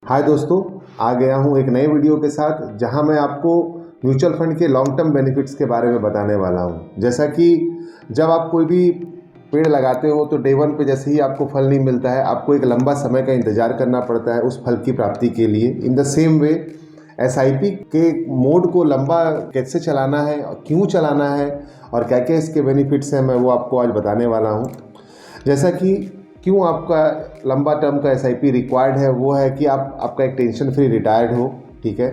हाय दोस्तों, आ गया हूँ एक नए वीडियो के साथ जहां मैं आपको म्यूचुअल फंड के लॉन्ग टर्म बेनिफिट्स के बारे में बताने वाला हूं। जैसा कि जब आप कोई भी पेड़ लगाते हो तो डे वन पे जैसे ही आपको फल नहीं मिलता है, आपको एक लंबा समय का इंतज़ार करना पड़ता है उस फल की प्राप्ति के लिए। In the same way SIP के मोड को लंबा कैसे चलाना है, क्यों चलाना है और क्या क्या इसके बेनिफिट्स हैं, मैं वो आपको आज बताने वाला हूँ। जैसा कि क्यों आपका लंबा टर्म का एसआईपी रिक्वायर्ड है, वो है कि आपका एक टेंशन फ्री रिटायर्ड हो। ठीक है,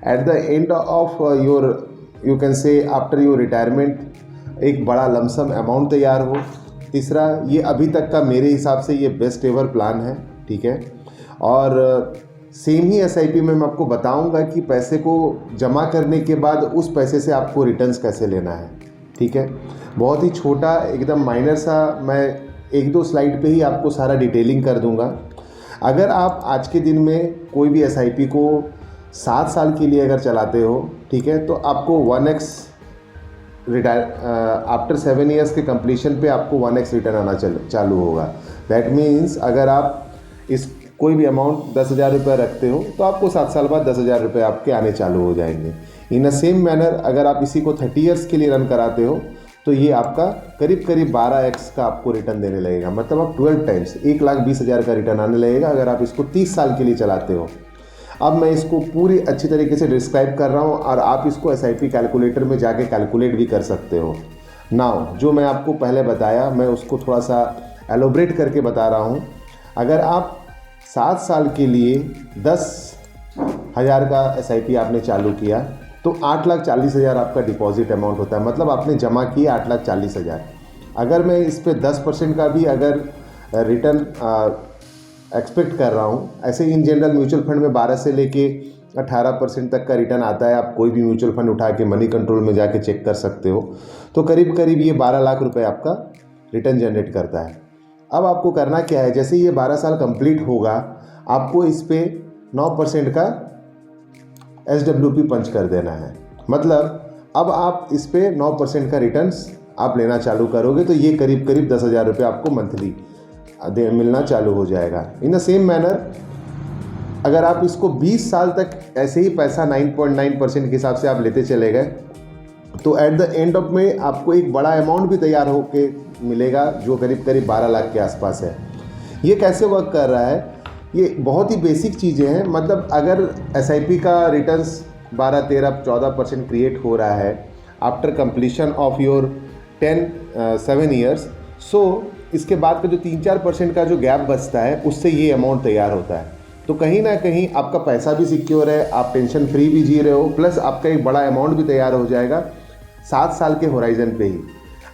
at the end of your you can say after your retirement एक बड़ा लमसम अमाउंट तैयार हो। तीसरा, ये अभी तक का मेरे हिसाब से ये बेस्ट एवर प्लान है। ठीक है, और सेम ही एसआईपी में मैं आपको बताऊंगा कि पैसे को जमा करने के बाद उस पैसे से आपको रिटर्न्स कैसे लेना है। ठीक है, बहुत ही छोटा एकदम माइनर सा, मैं एक दो स्लाइड पे ही आपको सारा डिटेलिंग कर दूंगा। अगर आप आज के दिन में कोई भी एसआईपी को 7 साल के लिए अगर चलाते हो, ठीक है, तो आपको 1x रिटायर आफ्टर 7 ईयर्स के कंप्लीशन पे आपको 1x रिटर्न आना चालू होगा। दैट मीन्स अगर आप इस कोई भी अमाउंट 10,000 रुपये रखते हो तो आपको 7 साल बाद 10,000 रुपये आपके आने चालू हो जाएंगे। इन अ सेम मैनर अगर आप इसी को 30 ईयर्स के लिए रन कराते हो तो ये आपका करीब करीब 12x का आपको रिटर्न देने लगेगा। मतलब आप 12 टाइम्स 1,20,000 का रिटर्न आने लगेगा अगर आप इसको 30 साल के लिए चलाते हो। अब मैं इसको पूरी अच्छी तरीके से डिस्क्राइब कर रहा हूँ और आप इसको एसआईपी कैलकुलेटर में जाके कैलकुलेट भी कर सकते हो। नाउ जो मैं आपको पहले बताया मैं उसको थोड़ा सा एलोब्रेट करके बता रहा हूँ। अगर आप 7 साल के लिए 10,000 का एसआईपी आपने चालू किया तो 8,40,000 आपका डिपॉजिट अमाउंट होता है। मतलब आपने जमा किया 8,40,000। अगर मैं इस पे 10% का भी अगर रिटर्न एक्सपेक्ट कर रहा हूँ, ऐसे इन जनरल म्यूचुअल फंड में 12 से लेके 18% तक का रिटर्न आता है। आप कोई भी म्यूचुअल फंड उठा के मनी कंट्रोल में जाके चेक कर सकते हो। तो करीब करीब ये 12 लाख रुपए आपका रिटर्न जनरेट करता है। अब आपको करना क्या है, जैसे ये 12 साल कंप्लीट होगा आपको इस पे 9% का SWP पंच कर देना है। मतलब अब आप इस पे 9% का रिटर्न्स आप लेना चालू करोगे तो ये करीब करीब 10,000 रुपये आपको मंथली मिलना चालू हो जाएगा। इन द सेम मैनर अगर आप इसको 20 साल तक ऐसे ही पैसा 9.9% के हिसाब से आप लेते चले गए तो एट द एंड ऑफ में आपको एक बड़ा अमाउंट भी तैयार होके मिलेगा जो करीब करीब 12 लाख के आसपास है। ये कैसे वर्क कर रहा है, ये बहुत ही बेसिक चीज़ें हैं। मतलब अगर एसआईपी का रिटर्न्स 12, 13, 14% क्रिएट हो रहा है after completion of your 7 years, so इसके बाद का जो 3-4% का जो गैप बचता है उससे ये अमाउंट तैयार होता है। तो कहीं ना कहीं आपका पैसा भी सिक्योर है, आप टेंशन फ्री भी जी रहे हो, प्लस आपका एक बड़ा अमाउंट भी तैयार हो जाएगा 7 साल के होराइजन पे ही।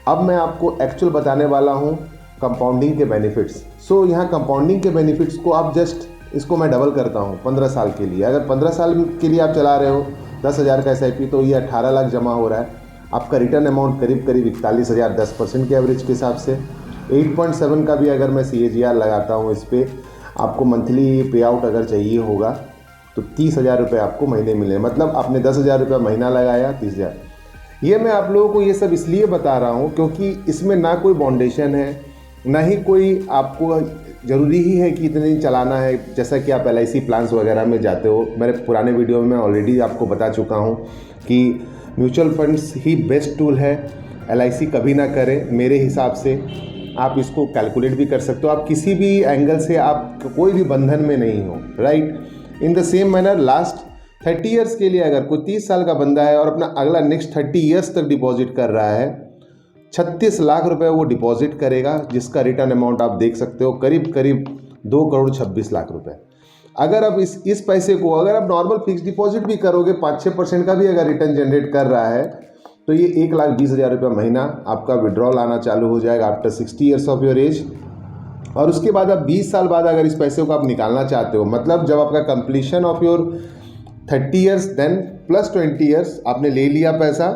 अब मैं आपको एक्चुअल बताने वाला हूँ कंपाउंडिंग के बेनिफिट्स। सो यहाँ कंपाउंडिंग के बेनिफिट्स को आप जस्ट इसको मैं डबल करता हूँ 15 साल के लिए। अगर 15 साल के लिए आप चला रहे हो 10,000 का एसआईपी तो ये 18 लाख जमा हो रहा है। आपका रिटर्न अमाउंट करीब करीब 41,000 10% के एवरेज के हिसाब से। 8.7 का भी अगर मैं CAGR लगाता हूँ इस पर, आपको मंथली पे आउट अगर चाहिए होगा तो 30,000 रुपये आपको महीने मिले। मतलब आपने 10,000 रुपये महीना लगाया 30,000। ये मैं आप लोगों को ये सब इसलिए बता रहा हूँ क्योंकि इसमें ना कोई बाउंडेशन है, ना ही कोई आपको ज़रूरी ही है कि इतने दिन चलाना है। जैसा कि आप LIC प्लान्स वगैरह में जाते हो, मेरे पुराने वीडियो में मैं ऑलरेडी आपको बता चुका हूँ कि म्यूचुअल फंड्स ही बेस्ट टूल है। LIC कभी ना करें मेरे हिसाब से। आप इसको कैलकुलेट भी कर सकते हो, आप किसी भी एंगल से आप कोई भी बंधन में नहीं हो, right. In the same manner last 30 years के लिए अगर कोई 30 साल का बंदा है और अपना अगला नेक्स्ट 30 ईयर्स तक डिपॉजिट कर रहा है, 36 लाख रुपए वो डिपॉजिट करेगा, जिसका रिटर्न अमाउंट आप देख सकते हो करीब करीब 2,26,00,000 रुपए। अगर आप इस पैसे को अगर आप नॉर्मल फिक्स डिपॉजिट भी करोगे 5-6% का भी अगर रिटर्न जनरेट कर रहा है तो ये 1,20,000 रुपये महीना आपका विड्रॉल आना चालू हो जाएगा after 60 years of your age. और उसके बाद आप 20 साल बाद अगर इस पैसे को आप निकालना चाहते हो, मतलब जब आपका completion of your 30 years then plus 20 years आपने ले लिया पैसा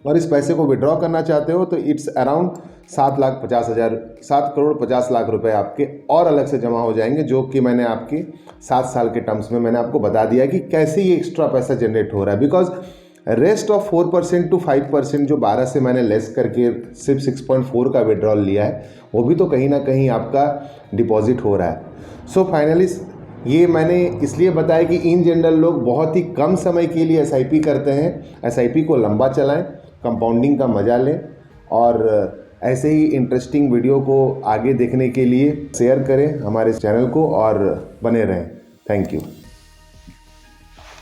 और इस पैसे को विड्रॉ करना चाहते हो तो इट्स अराउंड 7,50,000 रुपए आपके और अलग से जमा हो जाएंगे, जो कि मैंने आपकी 7 साल के टर्म्स में मैंने आपको बता दिया कि कैसे ये एक्स्ट्रा पैसा जनरेट हो रहा है। बिकॉज रेस्ट ऑफ 4% टू 5% जो 12 से मैंने लेस करके सिर्फ 6.4 का विड्रॉल लिया है, वो भी तो कहीं ना कहीं आपका डिपॉजिट हो रहा है। सो फाइनली ये मैंने इसलिए बताया कि इन जनरल लोग बहुत ही कम समय के लिए एसआईपी करते हैं। एसआईपी को लंबा चलाएं, कंपाउंडिंग का मज़ा लें और ऐसे ही इंटरेस्टिंग वीडियो को आगे देखने के लिए शेयर करें हमारे चैनल को और बने रहें। Thank you.